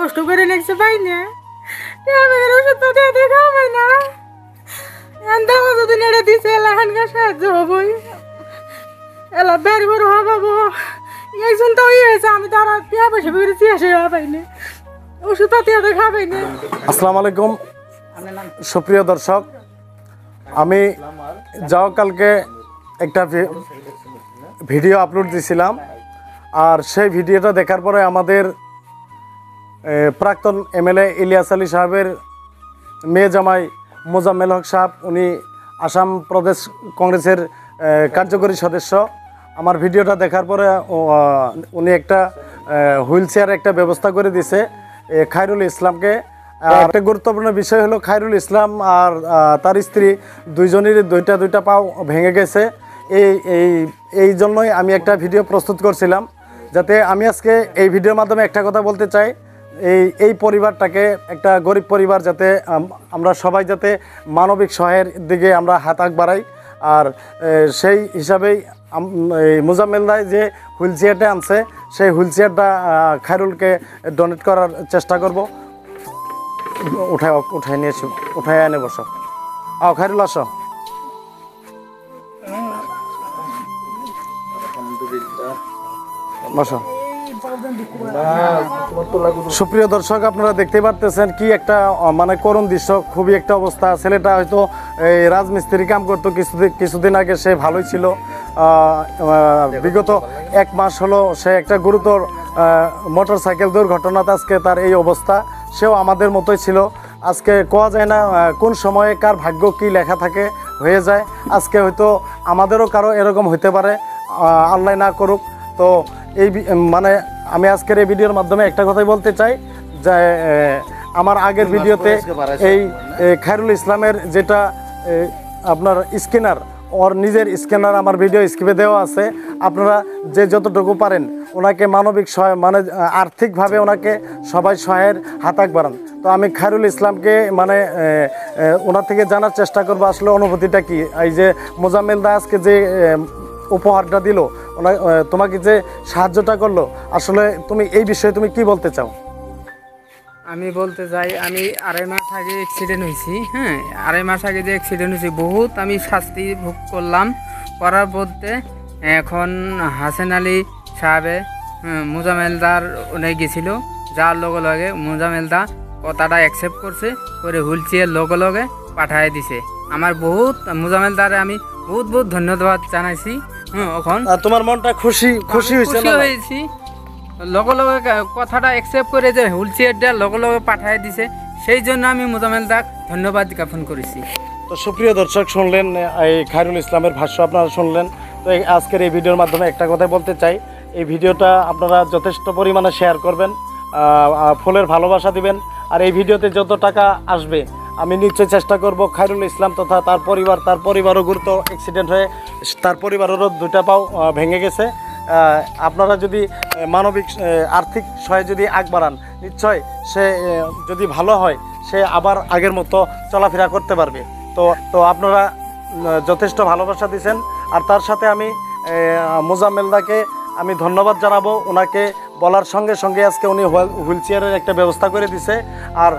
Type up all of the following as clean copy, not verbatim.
কষ্ট করে নেছে পাই না ওষুধ তো দিয়ে খাওয়াই না দাওয়া যদি নেড়ে দিছে এলাহানকার সাহায্য হবই এলা বের বড় হবাবো একজন তো হয়েছে আমি তারা টিয়া পয়সা বেরিয়েছি আসে পাই না ওষুধ পাতি খাওয়াই না। আসসালামু আলাইকুম সুপ্রিয় দর্শক, আমি যাও কালকে একটা ভিডিও আপলোড দিয়েছিলাম, আর সেই ভিডিওটা দেখার পরে আমাদের প্রাক্তন এমএলএ ইলিয়াস আলী সাহেবের মেয়ে জামাই মোজাম্মেল হক সাহেব, উনি আসাম প্রদেশ কংগ্রেসের কার্যকরী সদস্য। আমার ভিডিওটা দেখার পরে উনি একটা হুইল চেয়ার একটা ব্যবস্থা করে দিয়েছে খায়রুল ইসলামকে। একটা গুরুত্বপূর্ণ বিষয় হলো খায়রুল ইসলাম আর তার স্ত্রী দুইজনেরই দুইটা পাও ভেঙে গেছে। এই জন্যই আমি একটা ভিডিও প্রস্তুত করছিলাম, যাতে আমি আজকে এই ভিডিওর মাধ্যমে একটা কথা বলতে চাই, এই পরিবারটাকে, একটা গরিব পরিবার, যাতে আমরা সবাই যাতে মানবিক সহায়ের দিকে আমরা হাত বাড়াই। আর সেই হিসাবেই মোজাম্মেল রায় যে হুইল চেয়ারটা আনছে, সেই হুইল চেয়ারটা খায়রুলকে ডোনেট করার চেষ্টা করব। উঠায় নিয়ে এসো, উঠায় এনে বসো। খায়রুল আসো। বসো। সুপ্রিয় দর্শক, আপনারা দেখতে পারতেছেন কি একটা মানে করুণ দৃশ্য, খুবই একটা অবস্থা। ছেলেটা হয়তো এই রাজমিস্ত্রি কাম করতো, কিছুদিন আগে সে ভালোই ছিল, বিগত 1 মাস হলো সে একটা গুরুতর মোটর সাইকেল দুর্ঘটনাতে আজকে তার এই অবস্থা। সেও আমাদের মতোই ছিল। আজকে কোয়া যায় না কোন সময়ে কার ভাগ্য কি লেখা থাকে হয়ে যায়। আজকে হয়তো আমাদেরও কারো এরকম হইতে পারে, আল্লাহ না করুক। তো এই মানে আমি আজকের এই ভিডিওর মাধ্যমে একটা কথাই বলতে চাই, যে আমার আগের ভিডিওতে এই খায়রুল ইসলামের যেটা আপনার স্ক্যানার, ওর নিজের স্ক্যানার আমার ভিডিও স্ক্রিপে দেওয়া আছে। আপনারা যে যতটুকু পারেন ওনাকে মানবিক সহায়, মানে আর্থিকভাবে ওনাকে সবাই সহায়ের হাত বাড়ান। তো আমি খায়রুল ইসলামকে মানে ওনার থেকে জানার চেষ্টা করবো আসলে অনুভূতিটা কি। এই যে মোজাম্মেল দা আজকে যে উপহারটা দিল, তোমাকে যে সাহায্যটা করলো, আসলে তুমি এই বিষয়ে তুমি কি বলতে চাও? আমি বলতে চাই, আমি 2.5 মাস আগে অ্যাক্সিডেন্ট হয়েছি। হ্যাঁ, 2.5 মাস আগে যে অ্যাক্সিডেন্ট হয়েছি, বহুত আমি শাস্তি ভোগ করলাম। করার পরতে এখন হাসেন আলী সাহেবে মোজামেলদার অনেক গেছিল, যার লগে লগে মোজামেলদা কথাটা অ্যাকসেপ্ট করছে, করে হুইল চেয়ার লগে লগে পাঠায় দিছে। আমার বহুত মোজামেলদারে আমি বহুত বহুত ধন্যবাদ জানাইছি। এখন তোমার মনটা খুশি হয়েছি, লগে লগে কথাটা অ্যাকসেপ্ট করে যে হুইল চেয়ারটা লগে লগে পাঠিয়ে দিছে, সেই জন্য আমি মোজাম্মেল দাক ধন্যবাদ জ্ঞাপন করেছি। তো সুপ্রিয় দর্শক, শুনলেন এই খায়রুল ইসলামের ভাষ্য, আপনারা শুনলেন। তো আজকের এই ভিডিওর মাধ্যমে একটা কথাই বলতে চাই, এই ভিডিওটা আপনারা যথেষ্ট পরিমাণে শেয়ার করবেন, ফুলের ভালোবাসা দিবেন। আর এই ভিডিওতে যত টাকা আসবে আমি নিশ্চয়ই চেষ্টা করব খায়রুল ইসলাম তথা তার পরিবারও গুরুতর অ্যাক্সিডেন্ট হয়ে তার পরিবারেরও 2টা পাও ভেঙে গেছে। আপনারা যদি মানবিক আর্থিক সহায় যদি বাড়ান, নিশ্চয় সে যদি ভালো হয়, সে আবার আগের মতো চলাফেরা করতে পারবে। তো আপনারা যথেষ্ট ভালোবাসা দিয়েছেন। আর তার সাথে আমি মোজাম্মেলদাকে আমি ধন্যবাদ জানাবো। ওনাকে বলার সঙ্গে সঙ্গে আজকে উনি হুইল চেয়ারের একটা ব্যবস্থা করে দিছে। আর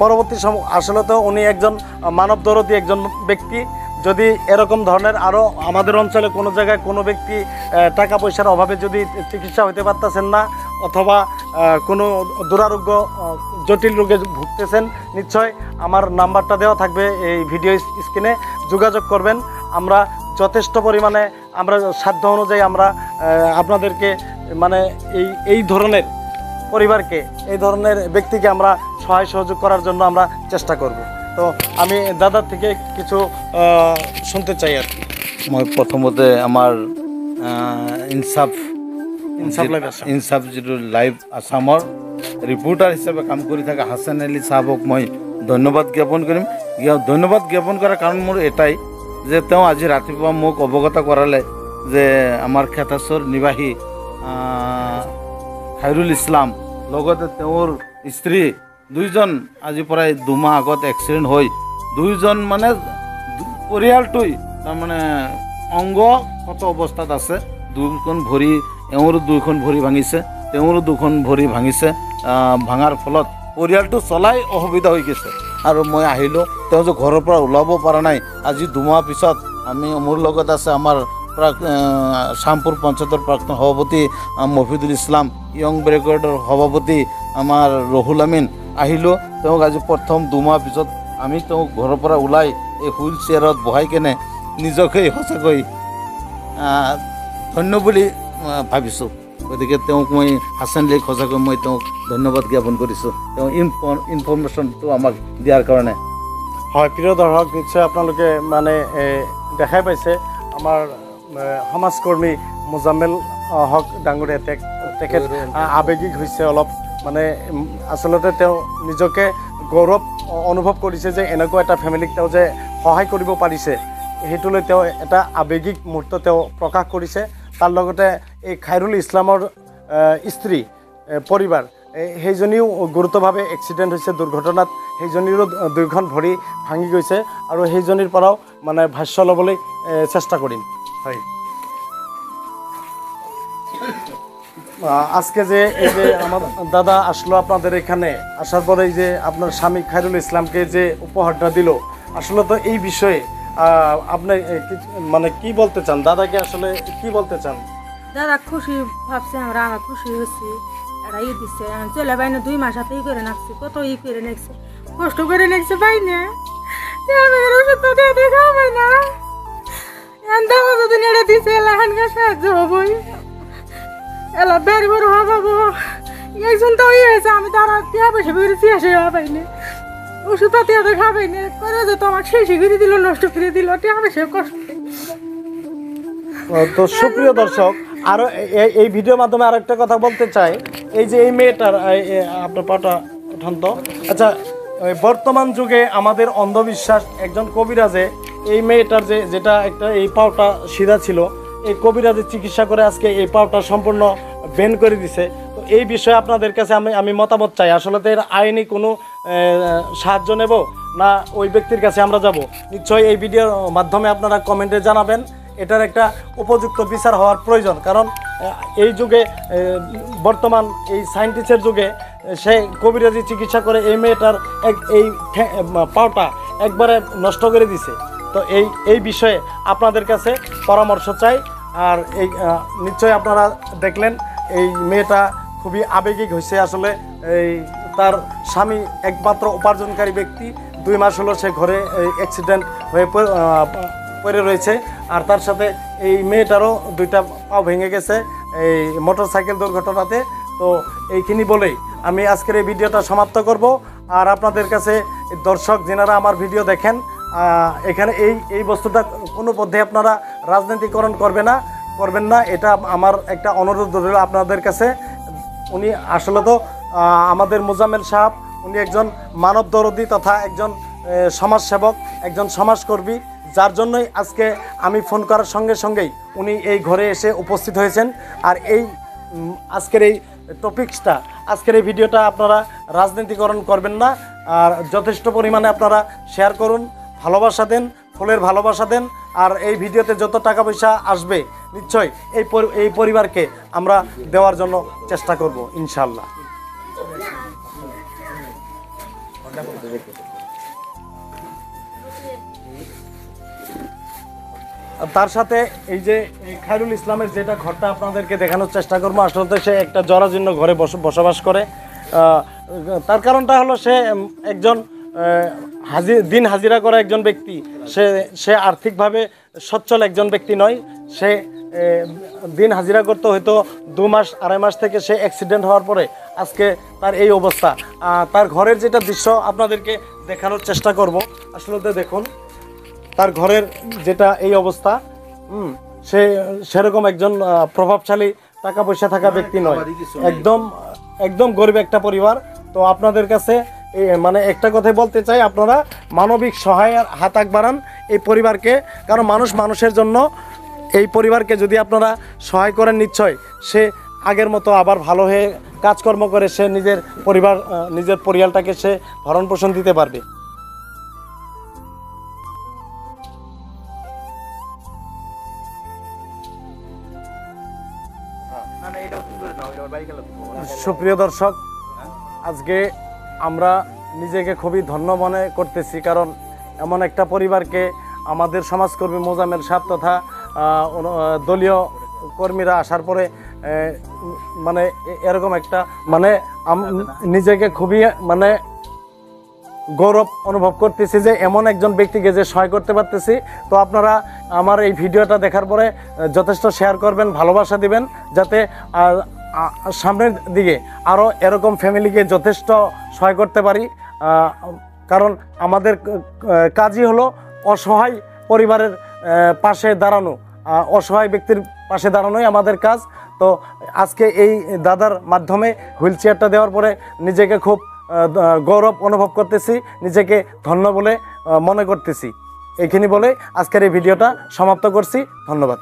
পরবর্তী আসলে তো উনি একজন মানবদরদী একজন ব্যক্তি। যদি এরকম ধরনের আরও আমাদের অঞ্চলে কোনো জায়গায় কোনো ব্যক্তি টাকা পয়সার অভাবে যদি চিকিৎসা হতে পারতেছেন না, অথবা কোনো দুরারোগ্য জটিল রোগে ভুগতেছেন, নিশ্চয় আমার নাম্বারটা দেওয়া থাকবে এই ভিডিও স্ক্রিনে, যোগাযোগ করবেন। আমরা যথেষ্ট পরিমাণে আমরা সাধ্য অনুযায়ী আমরা আপনাদেরকে মানে এই ধরনের পরিবারকে, এই ধরনের ব্যক্তিকে আমরা সহায় সহযোগ করার জন্য আমরা চেষ্টা করব। তো আমি দাদার থেকে কিছু শুনতে চাই আর কি। মই প্ৰথমতে আমাৰ ইনসাফ যিটো লাইভ আসামৰ ৰিপৰ্টাৰ হিচাপে কাম কৰি থকা হাছান আলী চাহাবক মই ধন্যবাদ জ্ঞাপন কৰিম। ধন্যবাদ জ্ঞাপন কৰাৰ কাৰণ মোৰ এটাই যে তেওঁ আজি ৰাতিপুৱা মোক অৱগত কৰালে যে আমাৰ খেতাচৰ নিবাসী খায়ৰুল ইছলাম লগতে তেওঁৰ স্ত্ৰী 2জন আজি প্ৰায় 2 মাহ আগত এক্সিডেণ্ট হৈ 2জন মানে পৰিয়ালটোই তাৰমানে অংগগত অৱস্থাত আছে। 2খন ভৰি, এওঁৰো 2খন ভৰি ভাঙিছে, তেওঁৰো 2খন ভৰি ভাঙিছে। ভাঙাৰ ফলত পৰিয়ালটো চলাই অসুবিধা হৈ গৈছে আৰু মই আহিলোঁ তেওঁ যে ঘৰৰ পৰা ওলাব পৰা নাই আজি 2 মাহ পিছত আমি মোৰ লগত আছে আমাৰ শ্যামপুৰ পঞ্চায়তৰ প্ৰাক্তন সভাপতি মফিদুল ইছলাম ইয়ং ব্ৰেগেডৰ সভাপতি আমাৰ ৰহুল আমিন আহিলোঁ তেওঁক আজি প্ৰথম 2 মাহ পিছত আমি তেওঁক ঘৰৰ পৰা ওলাই এই হুইল চেয়াৰত বহাই কেনে নিজকে সঁচাকৈ ধন্য বুলি ভাবিছোঁ গতিকে তেওঁক মই হাছান আলীক সঁচাকৈ মই তেওঁক ধন্যবাদ জ্ঞাপন কৰিছোঁ তেওঁ ইনফৰ্মেশ্যনটো আমাক দিয়াৰ কাৰণে হয় প্ৰিয় দৰ্শক নিশ্চয় আপোনালোকে মানে দেখাই পাইছে আমাৰ সমাজকৰ্মী মোজাম্মেল হক ডাঙৰীয়া তেখেত আৱেগিক হৈছে অলপ মানে আচলতে তেওঁ নিজকে গৌৰৱ অনুভৱ কৰিছে যে এনেকুৱা এটা ফেমিলিক তেওঁ যে সহায় কৰিব পাৰিছে সেইটোলৈ তেওঁ এটা আৱেগিক মুহূৰ্ত তেওঁ প্ৰকাশ কৰিছে তাৰ লগতে এই খাইৰুল ইছলামৰ স্ত্ৰী পৰিবাৰ সেইজনীও গুৰুতৰভাৱে এক্সিডেণ্ট হৈছে দুৰ্ঘটনাত সেইজনীৰো 2খন ভৰি ভাঙি গৈছে আৰু সেইজনীৰ পৰাও মানে ভাষ্য ল'বলৈ চেষ্টা কৰিম হয় আজকে যে এই যে আমার দাদা আসলো আপনাদের এখানে আসার পরে যে আপনার স্বামী খাইরুল ইসলামকে যে উপহারটা দিল আসলে তো এই বিষয়ে আপনি মানে কি বলতে চান দাদাকে আসলে কি বলতে চান দাদা খুশি ভাবছে আমরা খুশি হচ্ছি এটা দিচ্ছে চলে বাইনে 2 মাস হাতেই করে নাকছি কত করে নাকছে কষ্ট করে নাকছে বাইনে দেখা হয় না দামা যদি নেড়ে দিচ্ছে এলাহানকার সাহায্য হবই এলা বেড়ি বড় হবো একজন তো হয়েছে আমি তারা টিয়া পয়সা বেরিয়েছি আসে পাইনি ওষুধ পাতি হাতে খাবাইনি করে যে তো আমার শেষ করে দিল নষ্ট করে দিল টিয়া পয়সা কষ্ট তো সুপ্রিয় দর্শক আরো এই ভিডিওর মাধ্যমে আরেকটা কথা বলতে চাই এই যে এই মেয়েটার আপনার পাটা উঠান তো আচ্ছা বর্তমান যুগে আমাদের অন্ধবিশ্বাস একজন কবিরাজে এই মেয়েটার যেটা একটা এই পাওটা সিধা ছিল এই কবিরাজের চিকিৎসা করে আজকে এই পাওটা সম্পূর্ণ বেন করে দিছে তো এই বিষয়ে আপনাদের কাছে আমি মতামত চাই আসলে তো এর আইনি কোনো সাহায্য নেব না ওই ব্যক্তির কাছে আমরা যাব নিশ্চয়ই এই ভিডিওর মাধ্যমে আপনারা কমেন্টে জানাবেন এটার একটা উপযুক্ত বিচার হওয়ার প্রয়োজন কারণ এই যুগে বর্তমান এই সায়েন্টিস্টের যুগে সে কবিরাজি চিকিৎসা করে এই মেয়েটার এই পাওটা একবারে নষ্ট করে দিছে তো এই বিষয়ে আপনাদের কাছে পরামর্শ চাই আর এই নিশ্চয়ই আপনারা দেখলেন এই মেয়েটা খুবই আবেগিক হয়েছে আসলে এই তার স্বামী একমাত্র উপার্জনকারী ব্যক্তি 2 মাস হলো সে ঘরে অ্যাক্সিডেন্ট হয়ে পড়ে রয়েছে আর তার সাথে এই মেয়েটারও 2টা পা ভেঙে গেছে এই মোটরসাইকেল দুর্ঘটনাতে তো এইখানি বলেই আমি আজকের এই ভিডিওটা সমাপ্ত করব আর আপনাদের কাছে দর্শক যারা আমার ভিডিও দেখেন এখানে এই বস্তুটা কোনো পদ্ধতি আপনারা রাজনীতিকরণ করবেন না এটা আমার একটা অনুরোধ রইল আপনাদের কাছে উনি আসলে তো আমাদের মোজাম্মেল সাহেব উনি একজন মানবদরদী তথা একজন সমাজসেবক একজন সমাজকর্মী যার জন্যই আজকে আমি ফোন করার সঙ্গে সঙ্গেই উনি এই ঘরে এসে উপস্থিত হয়েছেন আর এই আজকের এই টপিকসটা আজকের এই ভিডিওটা আপনারা রাজনীতিকরণ করবেন না আর যথেষ্ট পরিমাণে আপনারা শেয়ার করুন ভালোবাসা দেন ফুলের ভালোবাসা দেন আর এই ভিডিওতে যত টাকা পয়সা আসবে নিশ্চয়ই এই পরিবারকে আমরা দেওয়ার জন্য চেষ্টা করব ইনশাআল্লাহ তার সাথে এই যে খাইরুল ইসলামের যেটা ঘরটা আপনাদেরকে দেখানোর চেষ্টা করবো আসলে সে একটা জরাজীর্ণ ঘরে বসবাস করে তার কারণটা হলো সে একজন দিন হাজিরা করা একজন ব্যক্তি সে আর্থিকভাবে সচ্ছল একজন ব্যক্তি নয় সে দিন হাজিরা করতে হয়তো 2 মাস 2.5 মাস থেকে সে অ্যাক্সিডেন্ট হওয়ার পরে আজকে তার এই অবস্থা তার ঘরের যেটা দৃশ্য আপনাদেরকে দেখানোর চেষ্টা করব আসলে দেখুন তার ঘরের যেটা এই অবস্থা সে সেরকম একজন প্রভাবশালী টাকা পয়সা থাকা ব্যক্তি নয় একদম গরিব একটা পরিবার তো আপনাদের কাছে মানে একটা কথাই বলতে চাই আপনারা মানবিক সহায়ের হাত বাড়ান এই পরিবারকে কারণ মানুষের জন্য এই পরিবারকে যদি আপনারা সহায় করেন নিশ্চয় সে আগের মতো আবার ভালো হয়ে কাজকর্ম করে সে নিজের পরিবারটাকে সে ভরণ পোষণ দিতে পারবে সুপ্রিয় দর্শক আজকে আমরা নিজেকে খুবই ধন্য মনে করতেছি, কারণ এমন একটা পরিবারকে আমাদের সমাজকর্মী মোজাম্মেল সাহেব তথা দলীয় কর্মীরা আসার পরে মানে এরকম একটা মানে নিজেকে খুবই মানে গৌরব অনুভব করতেছি যে এমন একজন ব্যক্তিকে যে সহায় করতে পারতেছি। তো আপনারা আমার এই ভিডিওটা দেখার পরে যথেষ্ট শেয়ার করবেন, ভালোবাসা দিবেন, যাতে সামনের দিকে আরও এরকম ফ্যামিলিকে যথেষ্ট সহায় করতে পারি। কারণ আমাদের কাজই হলো অসহায় পরিবারের পাশে দাঁড়ানো, অসহায় ব্যক্তির পাশে দাঁড়ানোই আমাদের কাজ। তো আজকে এই দাদার মাধ্যমে হুইল চেয়ারটা দেওয়ার পরে নিজেকে খুব গৌরব অনুভব করতেছি, নিজেকে ধন্য বলে মনে করতেছি। এইখানে বলে আজকের এই ভিডিওটা সমাপ্ত করছি। ধন্যবাদ।